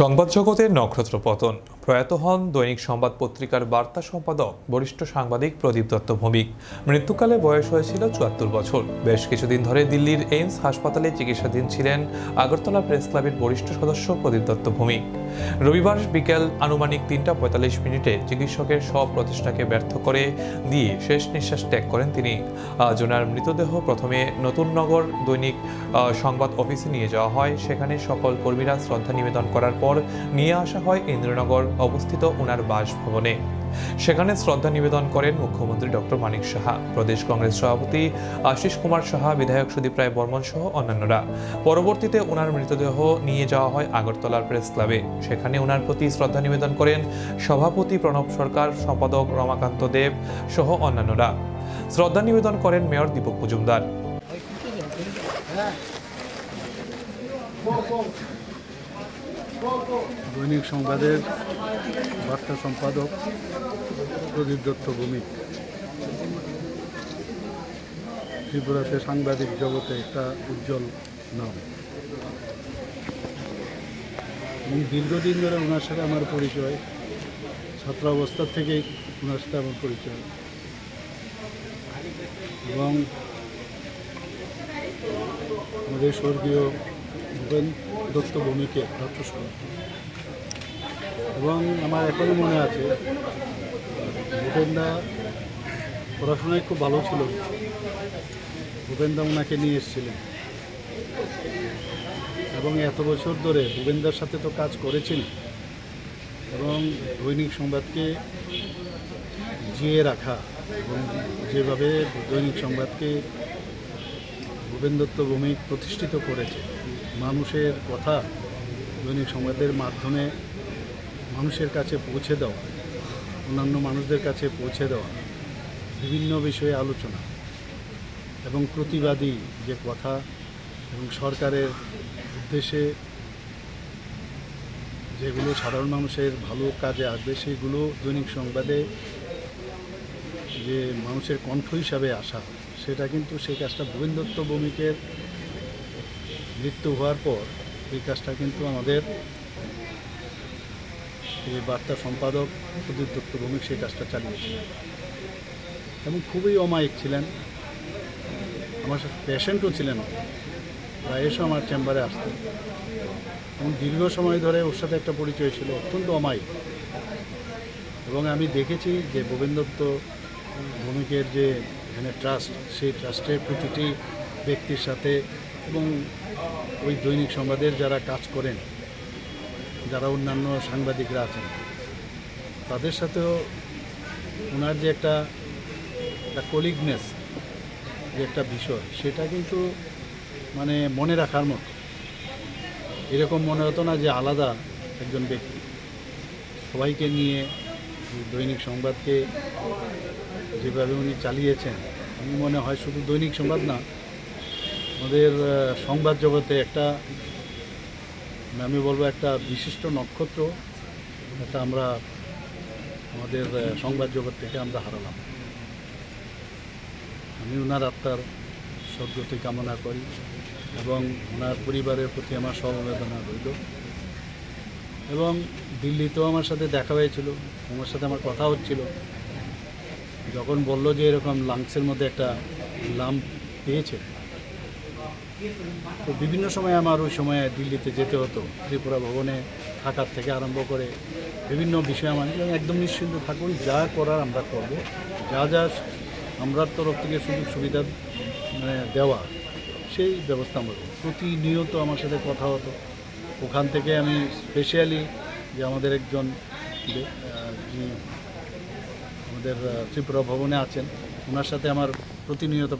সংবাদ জগতের নক্ষত্র পতন প্রয়াত হন দৈনিক সংবাদ পত্রিকার বার্তা সম্পাদক বরিষ্ঠ সাংবাদিক প্রদীপ দত্ত ভৌমিক। মৃত্যুকালে বয়স হয়েছিল ৭৪ বছর। বেশ কিছুদিন ধরে দিল্লির এইমস হাসপাতালে চিকিৎসাধীন ছিলেন আগরতলা প্রেস ক্লাবের বরিষ্ঠ সদস্য প্রদীপ দত্ত ভৌমিক। রবিবার বিকেল আনুমানিক ৩:৪৫ চিকিৎসকের সব প্রচেষ্টাকে ব্যর্থ করে দিয়ে শেষ নিঃশ্বাস ত্যাগ করেন তিনি। আজ ওনার মৃতদেহ প্রথমে নতুননগর দৈনিক সংবাদ অফিসে নিয়ে যাওয়া হয়। সেখানে সকল কর্মীরা শ্রদ্ধা নিবেদন করার পর নিয়ে আসা হয় ইন্দ্রনগর অবস্থিত ওনার বাসভবনে। সেখানে শ্রদ্ধা নিবেদন করেন মুখ্যমন্ত্রী ডক্টর মানিক সাহা, প্রদেশ কংগ্রেস সভাপতি আশিস কুমার সাহা, বিধায়ক সুদীপ রায় বর্মন সহ অন্যান্যরা। পরবর্তীতে ওনার মৃতদেহ নিয়ে যাওয়া হয় আগরতলার প্রেস ক্লাবে। সেখানে ওনার প্রতি শ্রদ্ধা নিবেদন করেন সভাপতি প্রণব সরকার, সম্পাদক রমাকান্ত দেব সহ অন্যান্যরা। শ্রদ্ধা নিবেদন করেন মেয়র দীপক মজুমদার। দৈনিক সংবাদের বার্তা সম্পাদক প্রদীপ দত্ত ভৌমিক ত্রিপুরাতে সাংবাদিক জগতে একটা উজ্জ্বল নাম। দীর্ঘদিন ধরে ওনার সাথে আমার পরিচয়, ছাত্র অবস্থা থেকেই ওনার সাথে আমার পরিচয়, এবং আমাদের স্বর্গীয় ভূপেন দত্ত ভৌমিকে যথেষ্ট। এবং আমার এখনও মনে আছে ভূপেনদা পড়াশোনায় খুব ভালো ছিল। ভূপেনদা ওনাকে নিয়ে এসেছিলেন এবং এত বছর ধরে ভূপেনদার সাথে তো কাজ করেছিলেন এবং দৈনিক সংবাদকে জিয়ে রাখা এবং যেভাবে দৈনিক সংবাদকে ভূপেন দত্ত ভৌমিক প্রতিষ্ঠিত করেছে, মানুষের কথা দৈনিক সংবাদের মাধ্যমে মানুষের কাছে পৌঁছে দেওয়া, অন্যান্য মানুষদের কাছে পৌঁছে দেওয়া, বিভিন্ন বিষয়ে আলোচনা এবং প্রতিবাদী যে কথা এবং সরকারের উদ্দেশ্যে যেগুলো সাধারণ মানুষের ভালো কাজে আসবে সেগুলো দৈনিক সংবাদে যে মানুষের কণ্ঠ হিসাবে আসা, সেটা কিন্তু সেই কাজটা ভূপেন দত্ত ভৌমিকের মৃত্যু হওয়ার পর এই কাজটা কিন্তু আমাদের এই বার্তা সম্পাদক প্রদীপ দত্ত ভৌমিক সেই কাজটা চালিয়েছিলেন এবং খুবই অমায়িক ছিলেন। আমার সাথে পেশেন্টও ছিলেন, প্রায় এসে আমার চেম্বারে আসতেন এবং দীর্ঘ সময় ধরে ওর সাথে একটা পরিচয় ছিল, অত্যন্ত অমায়িক। এবং আমি দেখেছি যে ভূপেন দত্ত ভৌমিকের যে এখানে ট্রাস্ট, সেই ট্রাস্টের প্রতিটি ব্যক্তির সাথে এবং ওই দৈনিক সংবাদের যারা কাজ করেন, যারা অন্যান্য সাংবাদিকরা আছেন, তাদের সাথেও ওনার যে একটা কলিগনেস যে একটা বিষয়, সেটা কিন্তু মানে মনে রাখার মতো। এরকম মনে হতো না যে আলাদা একজন ব্যক্তি, সবাইকে নিয়ে দৈনিক সংবাদকে যেভাবে উনি চালিয়েছেন, আমি মনে হয় শুধু দৈনিক সংবাদ না, আমাদের সংবাদ জগতে একটা, আমি বলবো একটা বিশিষ্ট নক্ষত্র এটা আমরা আমাদের সংবাদ জগৎ থেকে আমরা হারালাম। আমি ওনার আত্মার সদ্গতি কামনা করি এবং ওনার পরিবারের প্রতি আমার সমবেদনা রইল। এবং দিল্লিতেও আমার সাথে দেখা হয়েছিল, আমার সাথে আমার কথা হচ্ছিল, যখন বললো যে এরকম লাংসের মধ্যে একটা লাম্প পেয়েছে, তো বিভিন্ন সময় আমার ওই সময়ে দিল্লিতে যেতে হতো, ত্রিপুরা ভবনে থাকার থেকে আরম্ভ করে বিভিন্ন বিষয়ে আমার একদম নিশ্চিন্ত থাকুন, যা করার আমরা করব, যা যা আমরা তরফ থেকে সুযোগ সুবিধা মানে দেওয়া, সেই ব্যবস্থা আমরা করব। প্রতিনিয়ত আমার সাথে কথা হতো। ওখান থেকে আমি স্পেশালি যে আমাদের একজন যিনি আমাদের ত্রিপুরা ভবনে আছেন, ওনার সাথে আমার প্রতিনিয়ত